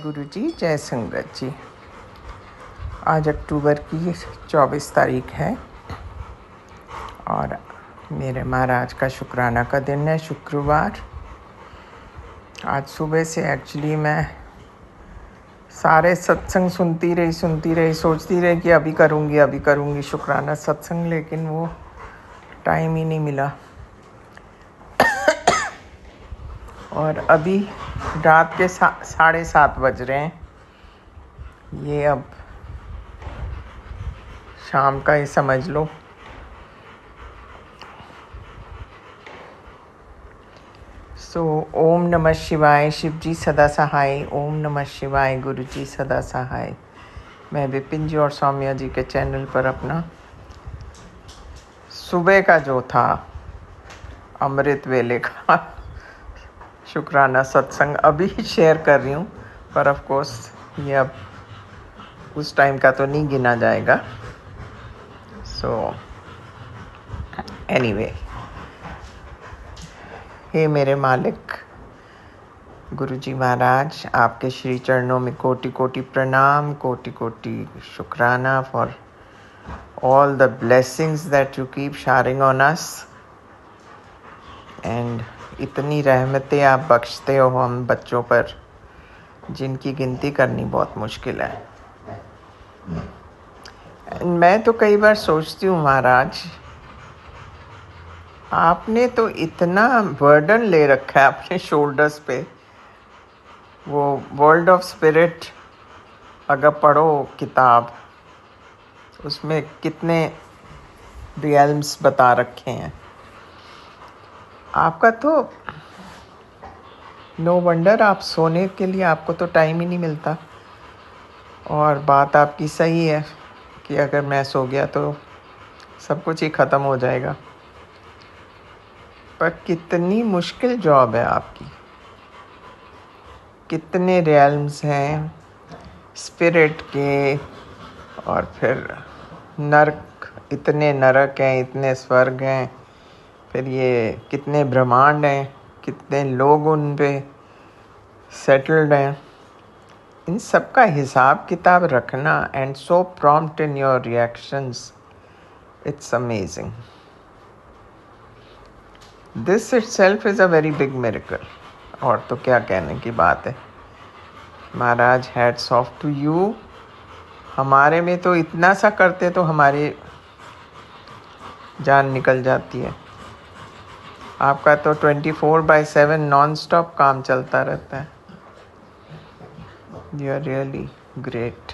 गुरु जी, जय संगत जी। आज अक्टूबर की 24 तारीख है और मेरे महाराज का शुक्राना का दिन है, शुक्रवार। आज सुबह से एक्चुअली मैं सारे सत्संग सुनती रही, सोचती रही कि अभी करूँगी शुक्राना सत्संग, लेकिन वो टाइम ही नहीं मिला। और अभी रात के 7:30 बज रहे हैं। ये अब शाम का ही समझ लो। ओम नमः शिवाय, शिव जी सदा सहाय। ओम नमः शिवाय, गुरु जी सदा सहाय। मैं विपिन जी और सौम्या जी के चैनल पर अपना सुबह का जो था अमृत वेले का शुक्राना सत्संग अभी शेयर कर रही हूँ, पर ऑफ कोर्स ये अब उस टाइम का तो नहीं गिना जाएगा। एनीवे, हे मेरे मालिक गुरु जी महाराज, आपके श्री चरणों में कोटि कोटि प्रणाम, कोटि कोटि शुक्राना for all the blessings that you keep sharing on us, and इतनी रहमतें आप बख्शते हो हम बच्चों पर, जिनकी गिनती करनी बहुत मुश्किल है। मैं तो कई बार सोचती हूँ महाराज, आपने तो इतना बर्डन ले रखा है अपने शोल्डर्स पे। वो वर्ल्ड ऑफ स्पिरिट अगर पढ़ो किताब, उसमें कितने रियल्म्स बता रखे हैं। आपका तो नो वंडर आप सोने के लिए आपको तो टाइम ही नहीं मिलता। और बात आपकी सही है कि अगर मैं सो गया तो सब कुछ ही ख़त्म हो जाएगा। पर कितनी मुश्किल जॉब है आपकी, कितने रियल्म्स हैं स्पिरिट के, और फिर नरक, इतने नरक हैं, इतने स्वर्ग हैं, फिर ये कितने ब्रह्मांड हैं, कितने लोग उन पे सेटल्ड हैं। इन सब का हिसाब किताब रखना and so prompt in your reactions, it's amazing. This itself is a very big miracle. और तो क्या कहने की बात है महाराज, हैट्स ऑफ टू यू। हमारे में तो इतना सा करते तो हमारी जान निकल जाती है। आपका तो 24/7 नॉन स्टॉप काम चलता रहता है। You are really great.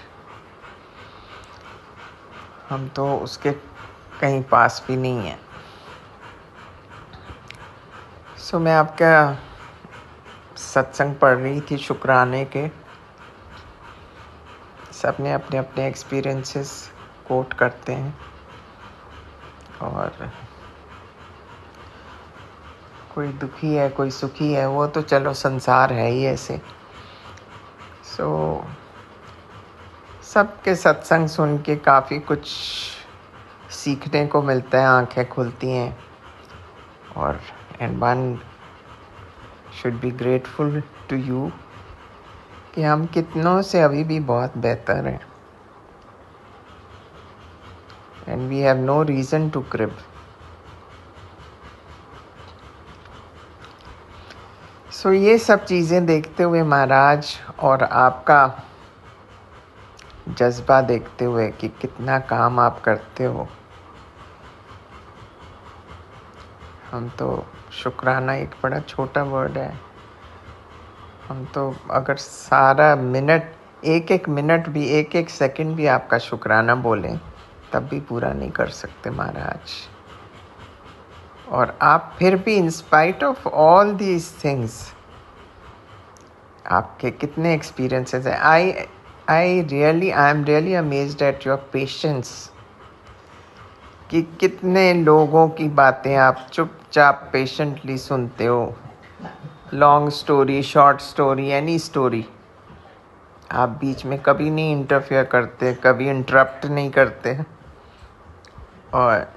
हम तो उसके कहीं पास भी नहीं हैं। मैं आपका सत्संग पढ़ रही थी शुक्राने के। सबने अपने अपने एक्सपीरियंसेस कोट करते हैं, और कोई दुखी है कोई सुखी है, वो तो चलो संसार है ही ऐसे। सबके सत्संग सुन के काफ़ी कुछ सीखने को मिलता है, आंखें खुलती हैं, और and one should be grateful to you कि हम कितनों से अभी भी बहुत बेहतर हैं, and we have no reason to crib. ये सब चीज़ें देखते हुए महाराज, और आपका जज्बा देखते हुए कि कितना काम आप करते हो, हम तो शुक्राना एक बड़ा छोटा वर्ड है। हम तो अगर सारा मिनट, एक मिनट भी, एक सेकंड भी आपका शुक्राना बोलें तब भी पूरा नहीं कर सकते महाराज। और आप फिर भी in spite of all these things, आपके कितने एक्सपीरियंसेस हैं। I am really amazed at your patience, कि कितने लोगों की बातें आप चुपचाप पेशेंटली सुनते हो। Long story, short story, any story, आप बीच में कभी नहीं इंटरफेयर करते, कभी इंटरप्ट नहीं करते, और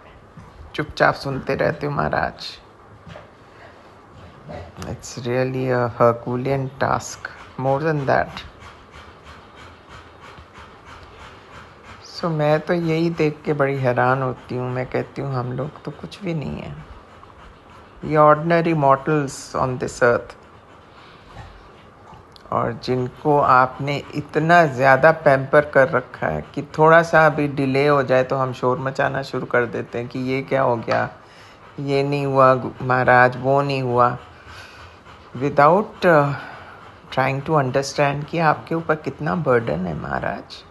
चुपचाप सुनते रहते हो महाराज। It's really a herculean task, more than that. So मैं तो यही देख के बड़ी हैरान होती हूँ। मैं कहती हूँ हम लोग तो कुछ भी नहीं है, ये ordinary mortals on this earth, और जिनको आपने इतना ज़्यादा पैम्पर कर रखा है कि थोड़ा सा भी डिले हो जाए तो हम शोर मचाना शुरू कर देते हैं कि ये क्या हो गया, ये नहीं हुआ महाराज, वो नहीं हुआ, विदाउट ट्राइंग टू अंडरस्टैंड कि आपके ऊपर कितना बर्डन है महाराज।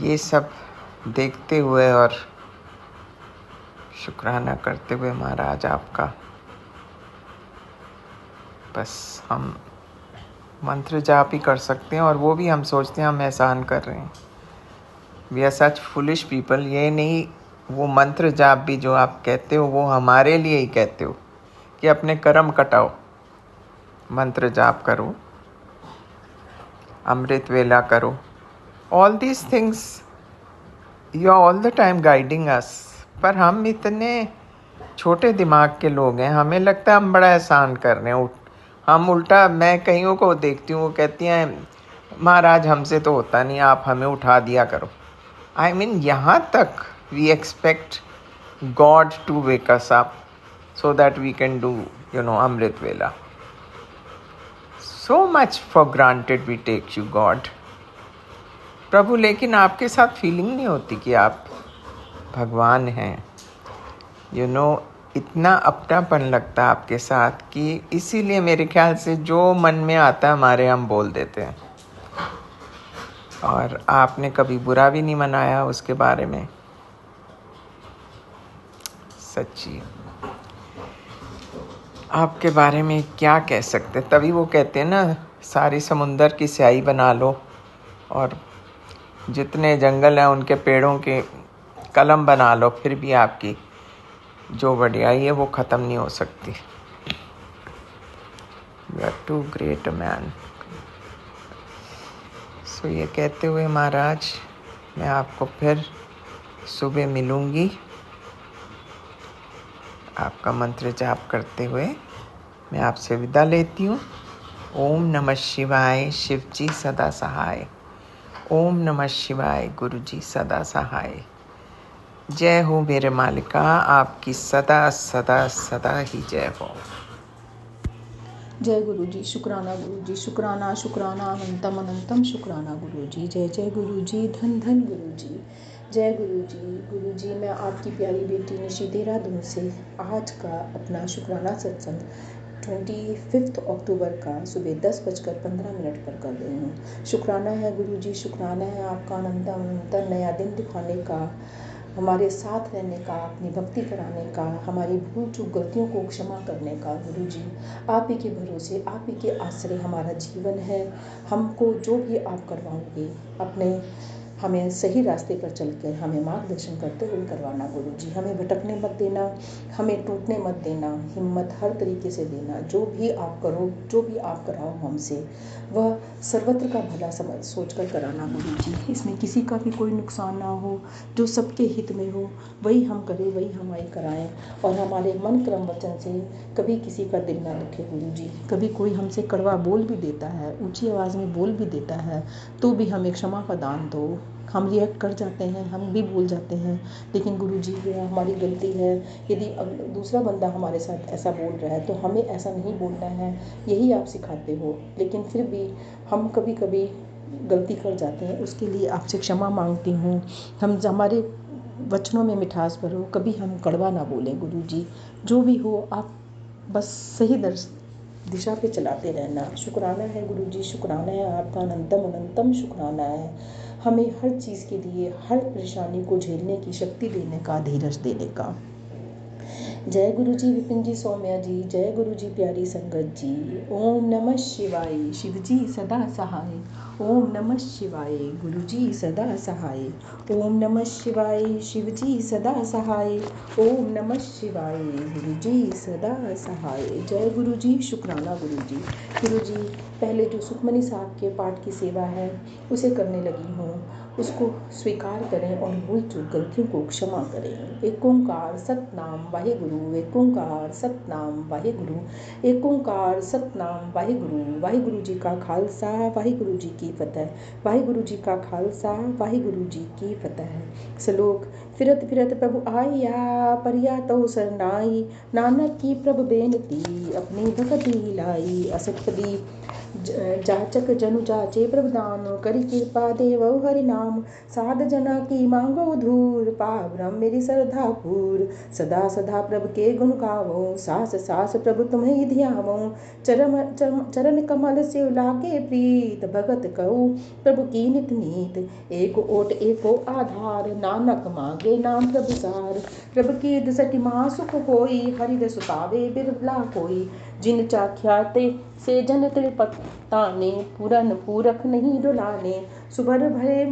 ये सब देखते हुए और शुक्राना करते हुए महाराज आपका, बस हम मंत्र जाप ही कर सकते हैं, और वो भी हम सोचते हैं हम एहसान कर रहे हैं। We are such foolish people. ये नहीं, वो मंत्र जाप भी जो आप कहते हो वो हमारे लिए ही कहते हो कि अपने कर्म कटाओ, मंत्र जाप करो, अमृत वेला करो, all these things you are all the time guiding us. पर हम इतने छोटे दिमाग के लोग हैं, हमें लगता है हम बड़ा एहसान कर रहे हैं। हम उल्टा, मैं कईयों को देखती हूँ वो कहती हैं महाराज हमसे तो होता नहीं, आप हमें उठा दिया करो। आई मीन यहाँ तक we expect God to wake us up so that we can do, Amrit Vela. So much for granted we take you, God. प्रभु, लेकिन आपके साथ फीलिंग नहीं होती कि आप भगवान हैं। इतना अपनापन लगता है आपके साथ कि इसीलिए मेरे ख्याल से जो मन में आता है हमारे हम बोल देते हैं, और आपने कभी बुरा भी नहीं मनाया उसके बारे में। सच्ची आपके बारे में क्या कह सकते, तभी वो कहते हैं ना, सारी समुंदर की स्याही बना लो और जितने जंगल हैं उनके पेड़ों के कलम बना लो, फिर भी आपकी जो बढ़ियाई है वो ख़त्म नहीं हो सकती। You are too great man. So ये कहते हुए महाराज, मैं आपको फिर सुबह मिलूँगी। आपका मंत्र जाप करते हुए मैं आपसे विदा लेती हूँ। ओम नमः शिवाय, शिव जी सदा सहाय। ओम नमः शिवाय, गुरु जी सदा सहाय। जय हो मेरे मालिका, आपकी सदा सदा सदा ही जय हो। जय गुरु जी, शुक्राना गुरु जी, शुक्राना शुक्राना अनंतम अनंतम शुक्राना गुरु जी। जय जय गुरु जी, धन धन गुरु जी। जय गुरु जी। गुरु जी, मैं आपकी प्यारी बेटी निशी देहरादून से आज का अपना शुक्राना सत्संग 25 अक्टूबर का सुबह 10:15 पर कर रही हूँ। शुक्राना है गुरु जी, शुक्राना है आपका अनंतम अनंतम नया दिन दिखाने का, हमारे साथ रहने का, अपनी भक्ति कराने का, हमारी भूल चूक गलतियों को क्षमा करने का। गुरु जी, आप ही के भरोसे, आप ही के आश्रय हमारा जीवन है। हमको जो भी आप करवाओगे अपने, हमें सही रास्ते पर चलकर हमें मार्गदर्शन करते हुए करवाना गुरु जी। हमें भटकने मत देना, हमें टूटने मत देना, हिम्मत हर तरीके से देना। जो भी आप करो, जो भी आप कराओ हमसे, वह सर्वत्र का भला समझ सोचकर कराना गुरु जी। इसमें किसी का भी कोई नुकसान ना हो, जो सबके हित में हो वही हम करें, वही हमारी कराएं, और हमारे मन क्रम वचन से कभी किसी का दिल ना दुखे गुरु जी। कभी कोई हमसे कड़वा बोल भी देता है, ऊंची आवाज़ में बोल भी देता है, तो भी हमें क्षमा का दान दो। हम रिएक्ट कर जाते हैं, हम भी भूल जाते हैं, लेकिन गुरु जी ये हमारी गलती है। यदि दूसरा बंदा हमारे साथ ऐसा बोल रहा है तो हमें ऐसा नहीं बोलना है, यही आप सिखाते हो। लेकिन फिर भी हम कभी कभी गलती कर जाते हैं, उसके लिए आपसे क्षमा मांगती हूँ। हमारे वचनों में मिठास भरो, कभी हम कड़वा ना बोलें गुरु जी। जो भी हो आप बस सही दिशा पे चलाते रहना। शुक्राना है गुरु जी, शुक्राना है आपका अनंतम अनंतम शुक्राना है। हमें हर चीज़ के लिए, हर परेशानी को झेलने की शक्ति देने का, धीरज देने का। जय गुरु जी विपिन जी सौम्या जी। जय गुरु जी प्यारी संगत जी। ओम नमः शिवाय, शिव जी सदा सहाय। ओम नमः शिवाय, गुरु जी सदा सहाय। ओम नमः शिवाय, शिव जी सदा सहाय। ओम नमः शिवाय, गुरु जी सदा सहाय। जय गुरु जी, शुक्राना गुरु जी। गुरु जी, पहले जो सुखमनी साहब के पाठ की सेवा है उसे करने लगी हूँ, उसको स्वीकार करें और भूल चूक गलतियों को क्षमा करें। एक ओंकार सतनाम वाहे गुरु वाहिगुरु एक ओंकार सतनाम वाहिगुरु एक ओंकार सतनाम वाहिगुरु। वाहिगुरु जी का खालसा वाहिगुरु जी की फतेह। वाहिगुरु जी का खालसा वाहिगुरु जी की फतेह। श्लोक। फिरत फिरत प्रभु आया परिया तो सरनाई नानक की प्रभु बेनती अपनी भगति लाई। असतपदी जाचक जनु जाचे प्रभु दाम करी कृपा देव हरि नाम साध जना की मांगो धूर पावरम मेरी श्रद्धा पूर। सदा सदा प्रभु के गुण गावो सास सास प्रभु तुम्हें ध्यावो। चरण कमल से लागे प्रीत भगत कहू प्रभु की नित नीत। एक ओट एको आधार नानक मांगे नाम प्रभु सार। प्रभु की दसठी माँ सुख होई हरि रस पावे बिरला कोई। जिन चाख्या ते से जन त्रिपताने पूरन पूरख नहीं डुलाने। सुभर भरे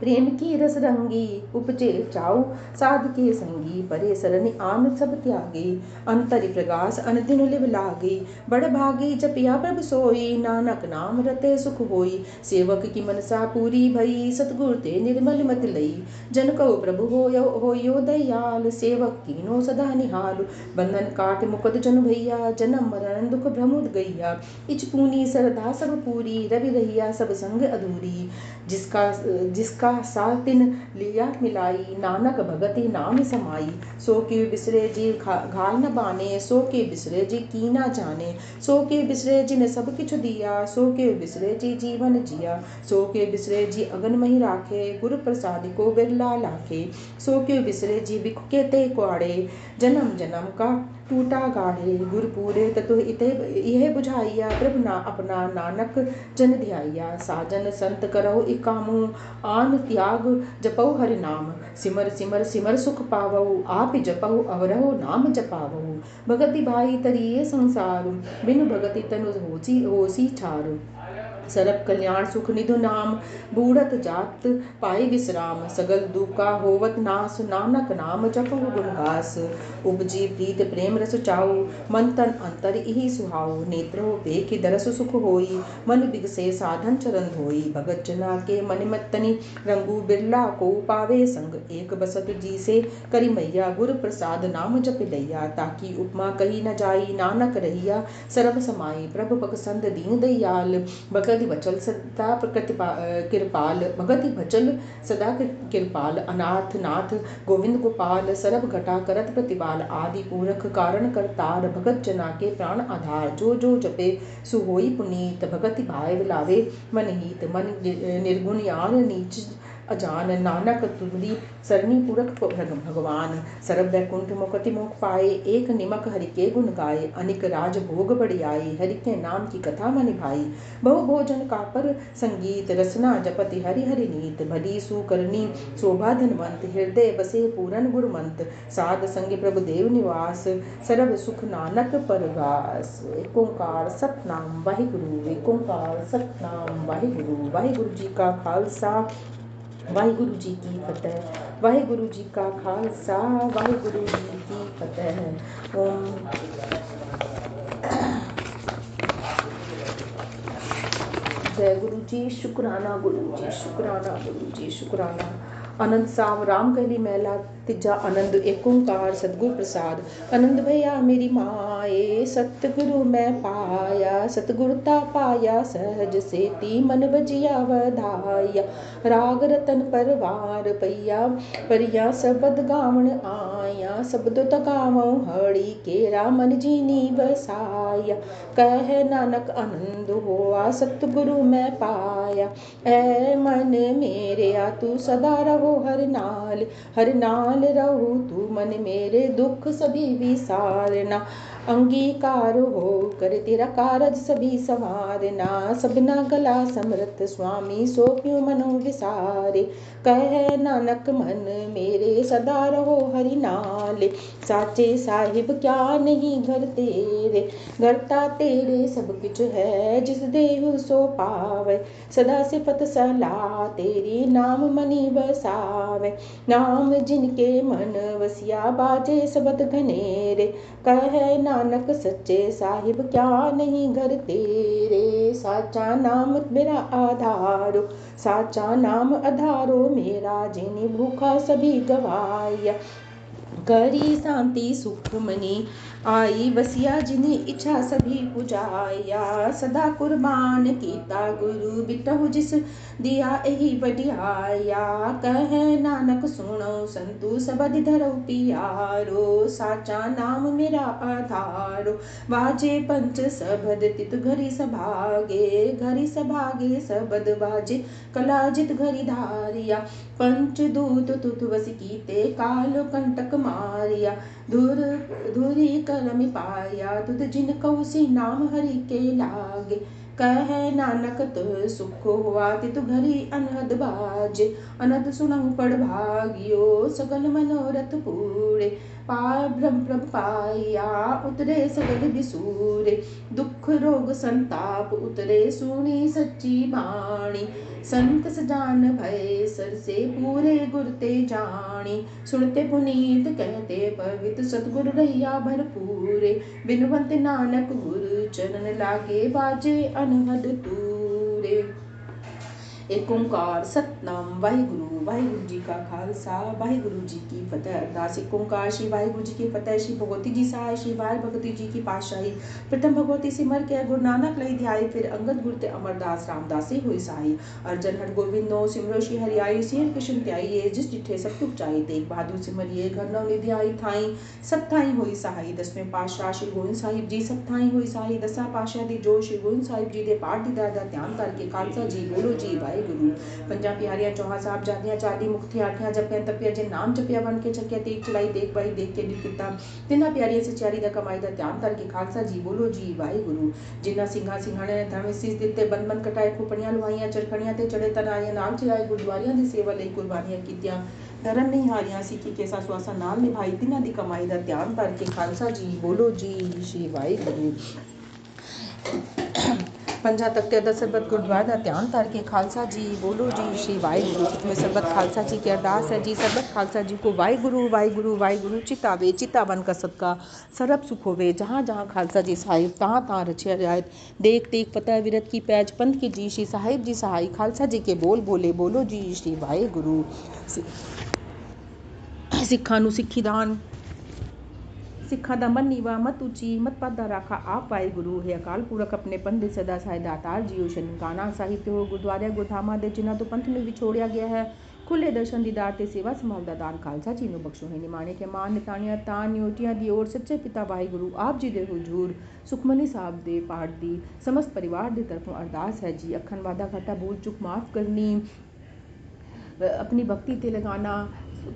प्रेम की रस रंगी उपजे चाऊ साध के संगी। परे सरनि आन सब त्यागे अंतरि प्रगास अनदिन लिव लागे। बड़ भागी जपिया प्रभु सोई नानक नाम रते सुख होई। सेवक की मनसा पूरी भई सतगुर ते निर्मल मति लई। जन कहो प्रभु होयो दयाल सेवक कीनो सदा निहाल। बंधन काट मुकद जन भैया जन्म मरण दुख भ्रमुद गैया। इच पूनी सरदा सब पूरी रवि रहिया सब संग अधूरी। जिसका सातिन लिया मिलाई नानक भगति नाम समाई। सो के बिसरे जी घाल न बाने सो के बिसरे जी की ना जाने। सो के बिसरे जी ने सब किछु दिया सो के बिसरे जी जीवन जिया। सो के बिसरे जी अगन मही राखे गुरु प्रसाद को बिरला लाखे। सो के बिसरे जी बिख के ते कुआड़े जन्म जन्म का टूटा गाढ़े। गुर पूरे ततु यह बुझाइया प्रभु ना अपना नानक जन ध्याइया। साजन संत करो इकामू आन त्याग जपौ हरि नाम। सिमर सिमर सिमर सुख पावऊ आप जपऊ अवरहो नाम जपावऊ। भगति भाई तरिये संसार बिनु भगति तनु होसी छार। सरब कल्याण सुख निधु नाम बूढ़त जात पाए विश्राम। सगल दुका होवत नास नानक नाम जपहु गुण गास। उपजी प्रीत प्रेम रस चाऊ मन तन अंतर इहि सुहाऊ। नेत्रो देखि दरस सुख होई मन बिगसे साधन चरण धोई। भगत जना के मन मत्तनि रंगू बिरला को पावे संग। एक बसत जी से करी मैया गुर प्रसाद नाम जप लैया। ताकि उपमा कही न जाई नानक रहिया सरब समाई। प्रभु पगसंद दीन दयाल भगति बचल सदा कृपाल। भगति बचल सदा कृपाल अनाथ नाथ गोविंद गोपाल। सरब घटा करत प्रतिपाल आदि पूरख कारण करतार। भगत जना के प्राण आधार जो जो जपे सुहोई पुनीत। भगति भाव लावे मन हीत मन निर्गुण यान नीच अजान। नानक तुमरी सरनी पुरख भगवान। सरब बैकुंठ मुकति मुख पाए एक निमक हरि के गुण गाए। अनिक राज भोग बढ़ियाई हरि के नाम की कथा मन भाई। बहु भोजन का पर संगीत रसना जपति हरि हरि नीत। भली सुकरनी शोभा धनवंत हृदय बसे पूरन गुरुमंत। साध संग प्रभु देव निवास सरब सुख नानक परवास। एक ओंकार सतनाम वाहिगुरु एक ओंकार सतनाम वाहिगुरु। वाहिगुरु जी का खालसा वाहिगुरु जी की फतेह। वाहिगुरु जी का खालसा वाहिगुरु जी की फतेह। ओम जय गुरु जी शुक्राना गुरु जी शुक्राना गुरु जी शुक्राना। आनंद साव राम कहली मैला तिजा आनंद एक ओंकार सतगुर प्रसाद। आनंद भैया मेरी माए सतगुरु मैं पाया। सतगुरता पाया सहज सेती मन बजिया वधाया। राग रतन परवार पैया परिया सबद गावण आया। शब्द तगावो हरि केरा मन जीनी बसाया। कह नानक आनंद होआ सतगुरु मैं पाया। ऐ मन मेरे आ तू सदा रहो हर नाल रहो तू मन मेरे दुख सभी विसारना। अंगीकार हो कर तेरा कारज सभी संवारना। सबना गला समर्थ स्वामी सो क्यों मनो विसारे। कह नानक मन मेरे सदा रहो हरि नाल। साचे साहिब क्या नहीं घर तेरे घरता तेरे सब कुछ है जिस देहु सो पावे। सदा सिफत सलाह तेरी नाम मनि बसावे। नाम जिनके मन वसिया बाजे सबद घनेरे। कह नानक सच्चे साहिब क्या नहीं घर तेरे। साचा नाम मेरा आधारो साचा नाम आधारो मेरा जिनी भूखा सभी गवाया। करी शांति सुख मनी आई वसिया जिन्हें इच्छा सभी पुजाया सदा कुर्बान कीता गुरु बिटहु जिस दिया यही बढ़िया कह नानक सुनो संतु सबद धरो पियारो साचा नाम मेरा आधारो बाजे पंच सबद तित घरी सभागे सबद बाजे कला जित घरी धारिया पंच दूत तुत वस कीते काल कंटक मारिया धुरी करम पाया तुद जिन कौसी नाम हरि के लागे कह नानक तो सुख हुआ तितु घरी अनहद बाजे अनहद सुनहु पढ़ भागियो सगल मनोरथ पूरे ब्रह्म प्रभ पाया उतरे सगल बिसूरे दुख रोग संताप उतरे सुनी सच्ची बाणी संत सजान भय सर से पूरे गुरते जानी सुनते पुनीत कहते पवित्र सतगुरु रहिया भरपूरे बिनुवंत नानक गुरु चरण लागे बाजे अनहद तूरे। एक ओंकार सतनाम वाहिगुरु जी का खालसा वाहिगुरु जी की फतेह। अरदास एक ओंकार श्री वाहिगुरु जी की फतेह। श्री भगवती जी सहाय श्री वाल भगवती जी की पातशाही। प्रथम भगवती सिमर के गुरु नानक लई ध्याई फिर अंगद गुरते अमरदास रामदासी हुई सहाई। अर्जन हर गोविंदो सिमरो श्री हरियाई सिर कृष्ण त्याई जिस डिठे सब तुक चाई तेग बहादुर सिमरिए घर नव निधि आई थाई सब थाई हुई सहाई। दसवें पातशाह श्री गोविंद साहिब जी सब थाई हुई सहाई। दसा पातशाह दी जो श्री गोविंद साहिब जी दे पाठ दी दादा ध्यान करके खालसा जी बोलो जी वाहिगुरु। पंजा प्यारियां चौहा साहब जादियां चादी मुक्ति आठियां जपियां तपिया जे नाम जपिया बन के चकिया तेग चलाई देख बाई देख के दिखता तिना प्यारियां सचारी दा कमाई दा ध्यान करके खालसा जी बोलो जी वाहिगुरु। जिन्ना सिंघा सिंघाने ने धर्म सीस दिते बंद बंद कटाए खोपड़ियां लुहाइयां चरखड़ियां ते चढ़े तनाइयां नाम चलाए गुरुद्वारियां दी सेवा लई कुर्बानियां कीतियां धर्म नहीं हारियां सिक्खी केसा सुआसा नाल निभाई तिना दी कमाई दा ध्यान करके खालसा जी बोलो जी श्री वाहिगुरु। पंजा तख्ते दा सरबत गुरुद्वारा दा ध्यान करके खालसा जी बोलो जी श्री वाहिगुरु। में सरबत खालसा जी की अरदास है जी सरबत खालसा जी को वाहिगुरु वाहिगुरु वाहिगुरु चितावे चितावन का सदका सरब सुख होवे जहाँ जहाँ खालसा जी साहिब तहाँ तहाँ रचे रियायत देख देख फतेह विरत की पैज पंथ की जी श्री साहिब जी सहाय खालसा जी के बोल बोले बोलो जी श्री वाहिगुरु। सिखा नू सिखी दान सिखा दा मन नीवा मत ऊंची मत पादा राखा आप वाहिगुरु है अकाल पुरख अपने पंथ सदा साय दातार जियो शनिकाना साहित्य हो गुरुद्वारे गुरधामा दे जिन्हां तो पंथ में विछोड़िया गया है खुले दर्शन दीदार ते सेवा समाल दा दान खालसा जी नु बख्शो है निमाने के मान नितानिया तान न्योटियां दी ओर सच्चे पिता वाहिगुरु आप जी दे हुजूर सुखमनी साहब दे पाठ दी समस्त परिवार दे तरफों अरदास है जी अखन वादा घाटा भूल चुक माफ करनी अपनी भक्ति ते लगाना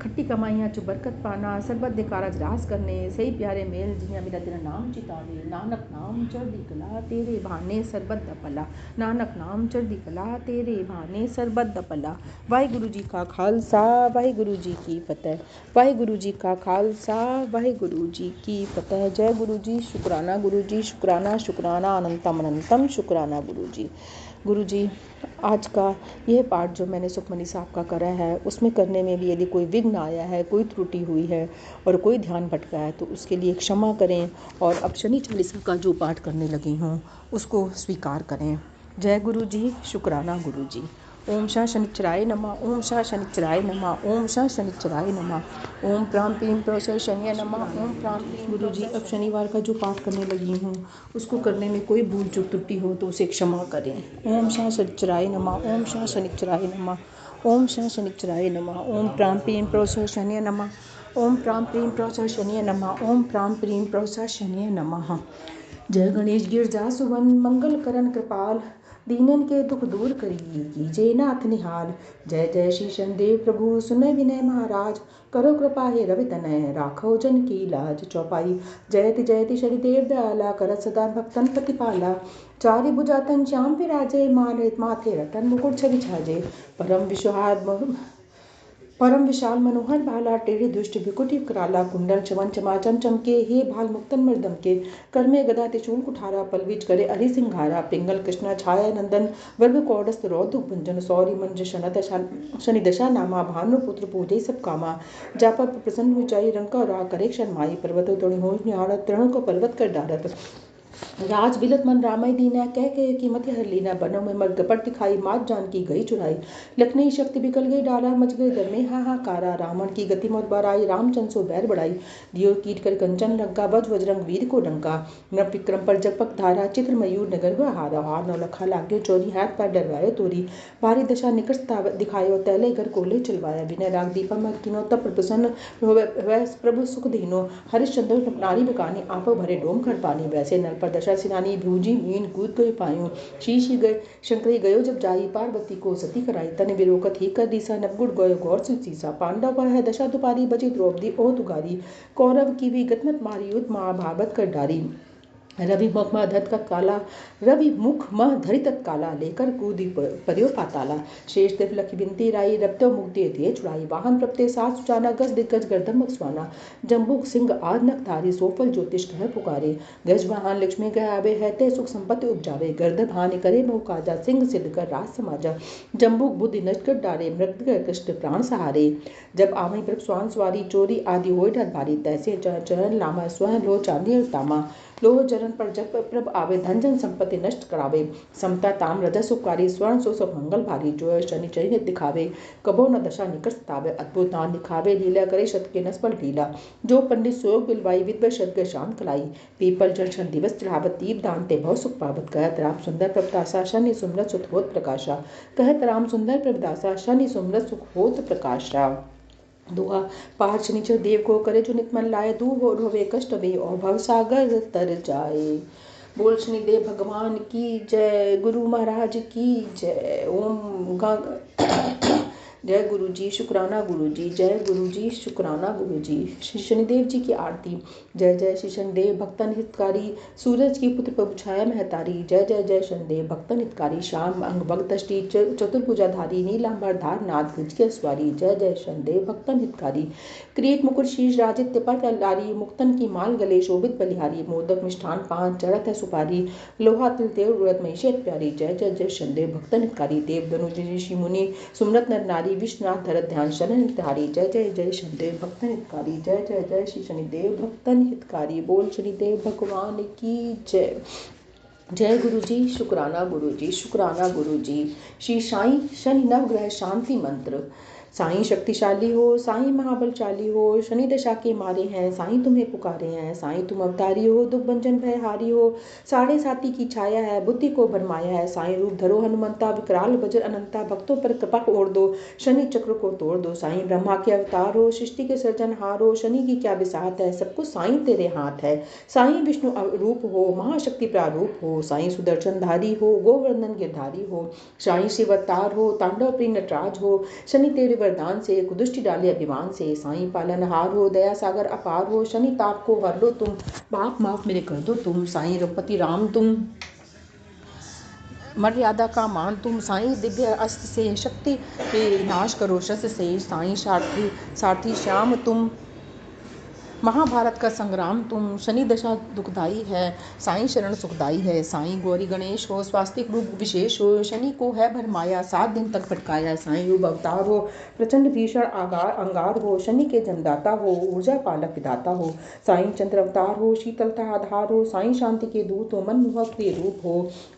खट्टी कमाइयां च बरकत पाना सरबत दे कारज रास करने सही प्यारे मेल जियां मेरा तेरा नाम चितावे नानक नाम चढ़दी कला तेरे भाने सरबत दा भला नानक नाम चढ़दी कला तेरे भाने सरबत दा भला। वाहिगुरु जी का खालसा वाहिगुरु जी की फतेह वाहिगुरु जी का खालसा वाहिगुरु जी की फतेह। जय गुरु जी शुक्राना गुरु जी शुक्राना शुक्राना अनंतम अनंतम शुक्राना गुरु जी। गुरु जी आज का यह पाठ जो मैंने सुखमनी साहब का करा है उसमें करने में भी यदि कोई विघ्न आया है कोई त्रुटि हुई है और कोई ध्यान भटका है तो उसके लिए क्षमा करें और अब शनि चालीसा का जो पाठ करने लगी हूँ उसको स्वीकार करें। जय गुरु जी शुक्राना गुरु जी। ओम शाह शनिचराय नमः ओम शाह शनिचराय नमः ओम शाह शनिचराय नमः ओम प्राम प्रीम प्रोसर शनि नमः ओम प्राम प्रीम। गुरु जी अब शनिवार का जो पाठ करने लगी हूँ उसको करने में कोई भूल चूक त्रुटि हो तो उसे क्षमा करें। ओम शाह शनिचराय नमः ओम शाह शनिचराय नमः ओम शाह शनिचराय नमः ओम प्राम प्रीम प्रोसर शनि नमः ओम प्राम प्रीम प्रोसर शनि नमः ओम प्राम प्रीम प्रोसर शनि नमः। जय गणेश गिरजा सुवन मंगल करण कृपाल दीनन के दुख दूर करिए कीजिए नाथ निहाल। जय जय श्री शनिदेव प्रभु सुनय विनय महाराज करो कृपा हे रवि तनय राखो जन की लाज चौपाई। जयति जयति शनिदेव दयाला करत सदा भक्तन प्रतिपाला चारि भुजा तन श्याम विराजे माथे रतन मुकुट छवि छाजे। परम विशाल मनोहर भाला टेढ़े दुष्ट विकुट कराला कुंडल चवन चमाचम चमके हे भाल मुक्तन मर्दम के कर में गदा त्रिशूल कुठारा पलविज करे हरि सिंघारा पिंगल कृष्णा छाया नंदन वर्ग कौडस्त रौद्र भंजन सौरी मंज शनि दशा नामा भानु पुत्र पूजे सब कामा जापा प्रसन्न हो जाई रंका रा करे क्षण माई पर्वत तोड़ी हो निहारत तृण को पर्वत कर डारत राज बिलत मन रामय दीना कह के कीमत हर लीना बनों में मर गपट दिखाई मात जान की गई चुराई लखनई शक्ति बिकल गई डाला मच गए दर में हाहाकारा रावण की गति मत बराई रामचंद्र सो बैर बढ़ाई दियो कीट कर कंचन लंका बज वज्रंग वीर को डंका नव विक्रम पर जपक धारा चित्र मयूर नगर हुआ हारा हार नौ लखा लाग्यो चोरी हाथ पैर डरवायो तोरी भारी दशा निकट दिखायो तैले घर कोले चलवाया विनय राग दीपा मत किनो तब प्रसन्न प्रभु सुख दीनो हरिश्चंद्र नारी बिकानी आप भरे डोम खड़ पानी वैसे नल पर दशा सिनानी भूजी मीन कूद गई पायूं शीश गए शंकरी गयो जब जाई पार्वती को सती कराई तन विरोकत ही कर दीसा नवगुड़ गयो गौर सीसा पांडव पर है दशा दुपारी बची द्रौपदी ओ तुगारी कौरव की भी गतमत मारी युद्ध महाभारत कर डारी रवि मुख मह धत काला रवि मुख मह धरि तत्काला लेकर कूदी पर्यो पाताला शेष देव लखी बिनती राई रप्त्यो मुक्ति दिए छुड़ाई वाहन प्रप्ते सात सुचाना गज दिग्गज गर्दम मकसवाना जम्बुक सिंह आद नखधारी सोफल ज्योतिष कह पुकारे गज वाहन लक्ष्मी गह आवे है ते सुख संपत्ति उपजावे गर्द हानि करे मोह काजा सिंह सिद्ध कर राज समाजा जम्बुक बुद्धि नष्ट कर डारे मृग कष्ट प्राण सहारे जब आवई प्रभ स्वान सवारी चोरी आदि होय डर भारी तैसे चरण लामा स्वयं लो चांदी तामा लोह जरन पर जब प्रभ आवे धन जन संपत्ति नष्ट करावे समता ताम रजस सुखारी स्वर्ण सो सब मंगल भारी जो शनि चरित दिखावे कबो न दशा निकट सतावे अद्भुत नाम दिखावे लीला करे शत के नस पर लीला जो पंडित सोयोग बिलवाई विद्व शत के शांत कलाई पीपल जल शन दिवस चढ़ावत दीप दान ते बहुत सुख पावत कहत राम सुंदर प्रभदासा शनि सुमरत सुख होत प्रकाशा कहत राम सुंदर प्रभदासा शनि सुमरत सुख होत प्रकाशा दुआ पार शनिचर देव को करे जो नित मन लाए दूर हो ढोवे कष्ट वे और भव सागर तर जाए। बोल शनिदेव भगवान की जय गुरु महाराज की जय ओम जय गुरु जी शुक्राना गुरु जी जय गुरु जी शुक्राना गुरु जी। श्री शनिदेव जी की आरती। जय जय श्री शनिदेव भक्तन हितकारी सूरज की पुत्र प्रभु छाया महतारी जय जय जय शनिदेव भक्तन हितकारी श्याम अंग भक्तष्टि चतुर्भुजाधारी नीलांबर धार नाथ गज के स्वारी जय जय शनिदेव भक्तन हितकारी क्रीट मुकुट शीश राजित पर लारी मुक्तन की माल गले शोभित बलिहारी मोदक मिष्ठान पान चढ़त है सुपारी लोहा तिल तेल उड़द महिषेत प्यारी जय जय जय शनिदेव भक्तन हितकारी देव धनुज ऋषि मुनि सुमरत नर नारी विश्वनाथ धरत ध्यान शरण हितकारी जय जय जय शनिदेव भक्तन हितकारी जय जय जय श्री शनिदेव भक्तन हितकारी। बोल शनिदेव भगवान की जय। जय गुरु जी शुक्राना गुरु जी शुक्राना गुरु जी। श्री साईं शनि नवग्रह शांति मंत्र। साईं शक्तिशाली हो साईं महाबलशाली हो शनि दशा के मारे हैं साईं तुम्हें पुकारे हैं साईं तुम अवतारी हो दुख भंजन भय हारी हो साढ़े साती की छाया है बुद्धि को भरमाया है साईं रूप धरो हनुमंता विकराल बजर अनंता भक्तों पर कृपा ओढ़ दो शनि चक्र को तोड़ दो साईं ब्रह्मा के अवतार हो सृष्टि के सृजनहार हो शनि की क्या बिसात है सब कुछ साईं तेरे हाथ है साईं विष्णु रूप हो महाशक्ति प्रारूप हो साईं सुदर्शन धारी हो गोवर्धन गिरधारी हो साईं शिव अवतार हो तांडव प्रिय नटराज हो शनि तेरे वरदान से कुदुष्टि डाले अभिमान से साईं पालनहार हो दया सागर अपार हो शनि ताप को हर लो तुम पाप माफ मेरे कर दो तुम साईं रघुपति राम तुम मर्यादा का मान तुम साईं दिव्य अस्त्र से शक्ति नाश करो शस्त्र से साईं सारथी श्याम तुम महाभारत का संग्राम तुम शनि दशा दुखदाई है साईं शरण सुखदाई है साईं गौरी गणेश हो स्वास्तिक रूप विशेष हो शनि को है भरमाया 7 दिन तक भटकाया साईं रूप अवतार हो प्रचंड भीषण अंगार हो शनि के जन्मदाता हो ऊर्जा पालक विधाता हो साईं चंद्र अवतार हो शीतलता आधार हो साईं शांति के दूत हो मनमोहक प्रिय रूप हो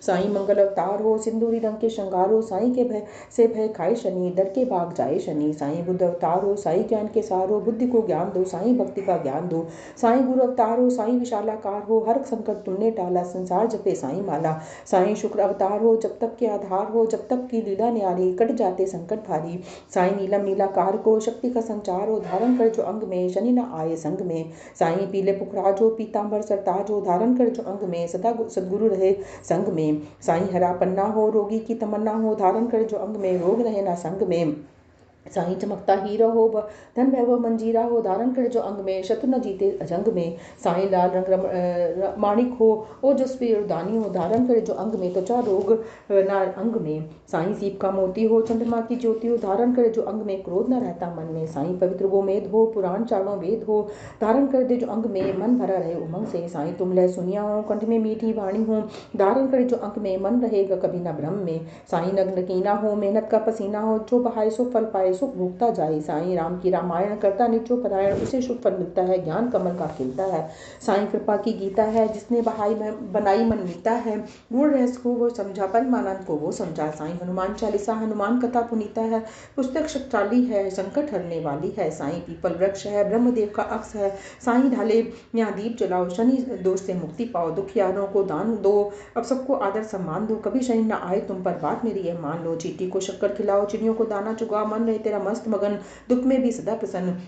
साईं मंगल अवतार हो सिंदूरी रंग के श्रृंगार हो साईं के भय से भय खाए शनि डर के भाग जाए शनि साईं बुद्ध अवतार हो साईं ज्ञान के सार हो बुद्धि को ज्ञान दो साईं भक्ति का ज्ञान दो साईं गुरु अवतार हो साईं विशालाकार हो हर संकट तुमने टाला संसार जपे साईं माला साईं शुक्र अवतार हो जब तक के आधार हो जब तक की लीला न्यारी कट जाते संकट भारी साईं नीलम नीलाकार को शक्ति का संचार हो धारण कर जो अंग में शनि न आए संग में साईं पीले पुखराज हो पीतांबर सरताज हो धारण कर जो अंग में सदा सदगुरु रहे संग में साईं हरा पन्ना हो रोगी की तमन्ना हो धारण कर जो अंग में रोग रहे ना संग में साईं चमकता हीरा हो धन वैभव मंजीरा हो धारण कर जो अंग में शत्रु न जीते अजंग में साईं लाल रंग माणिक हो ओजस्वी दानी हो धारण कर जो अंग में त्वचा रोग न अंग में साईं सीप का मोती हो चंद्रमा की ज्योति हो धारण कर जो अंग में क्रोध न रहता मन में साईं पवित्र गोमेद हो पुराण चारों वेद हो धारण कर दे जो अंग में मन भरा रहे उमंग से साईं तुम लय सुनिया हो कंठ में मीठी वाणी हो धारण कर जो अंग में मन रहेगा कभी न भ्रम में साईं नग्न कीना हो मेहनत का पसीना हो जो बहाए सो फल पाए सुख भोगता जाए। साईं राम की रामायण करता निचो परायण, उसे शुभ फल मिलता है, ज्ञान कमल का खिलता है। साईं कृपा की गीता है, जिसने बनाई मन मीता है। गुण रहस्य को वो समझा, परमानंद को वो समझा। साईं हनुमान चालीसा, हनुमान कथा पुनीता है, पुस्तक शक्तिशाली है, संकट हरने वाली है। साईं पीपल वृक्ष है, ब्रह्मदेव का अक्ष है। साईं ढाले यहाँ दीप जलाओ, शनि दोष से मुक्ति पाओ। दुखियारों को दान दो, अब सबको आदर सम्मान दो। कभी शनि न आए तुम पर, बात मेरी ये मान लो। चींटी को शक्कर खिलाओ, चिड़ियों को दाना चुगाओ, मन रहे तेरा मस्त मगन, दुख में भी सदा प्रसन्न।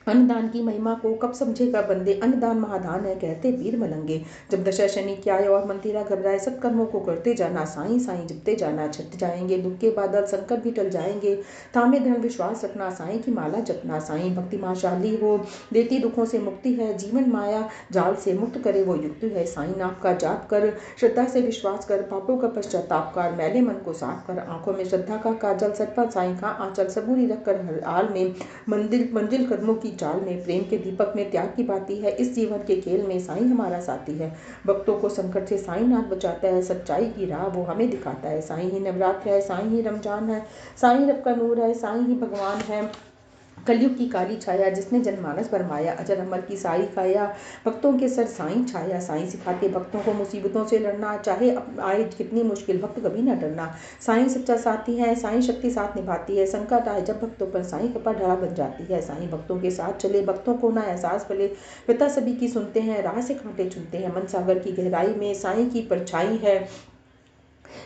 अन्नदान की महिमा को कब समझेगा बंदे, अन्नदान महादान है कहते वीर मलंगे। जब दशा शनि की आए और मन तेरा घबराए, सत्कर्मों को करते जाना, साईं साईं जपते जाना। छट जाएंगे दुख के बादल, संकट भी टल जाएंगे, थामे दृढ़ विश्वास रखना। साईं की माला जपना, साईं भक्ति महाशाली हो, देती दुखों से मुक्ति है। जीवन माया जाल से मुक्त करे वो युक्त है। साईं नाम का जाप कर, श्रद्धा से विश्वास कर, पापों का पश्चाताप कर, मैले मन को साफ कर। आंखों में श्रद्धा का काजल, सर पर साईं का आंचल, सबूरी रख कर हर हाल में मंजिल कदमों की चाल में। प्रेम के दीपक में त्याग की बाती है, इस जीवन के खेल में साईं हमारा साथी है। भक्तों को संकट से साईं नाथ बचाता है, सच्चाई की राह वो हमें दिखाता है। साईं ही नवरात्र है, साईं ही रमजान है, साईं रब का नूर है, साईं ही भगवान है। कलयुग की काली छाया, जिसने जनमानस भरमाया, अजर अमर की साई काया, भक्तों के सर साईं छाया। साईं सिखाते भक्तों को मुसीबतों से लड़ना, चाहे आए कितनी मुश्किल भक्त कभी न डरना। साईं सच्चा साथी है, साईं शक्ति साथ निभाती है, संकट आए जब भक्तों पर, साईं कृपा ढाल बन जाती है। साईं भक्तों के साथ चले, भक्तों को ना एहसास पले, पिता सभी की सुनते हैं, राह से कांटे चुनते हैं। मन सागर की गहराई में साईं की परछाई है,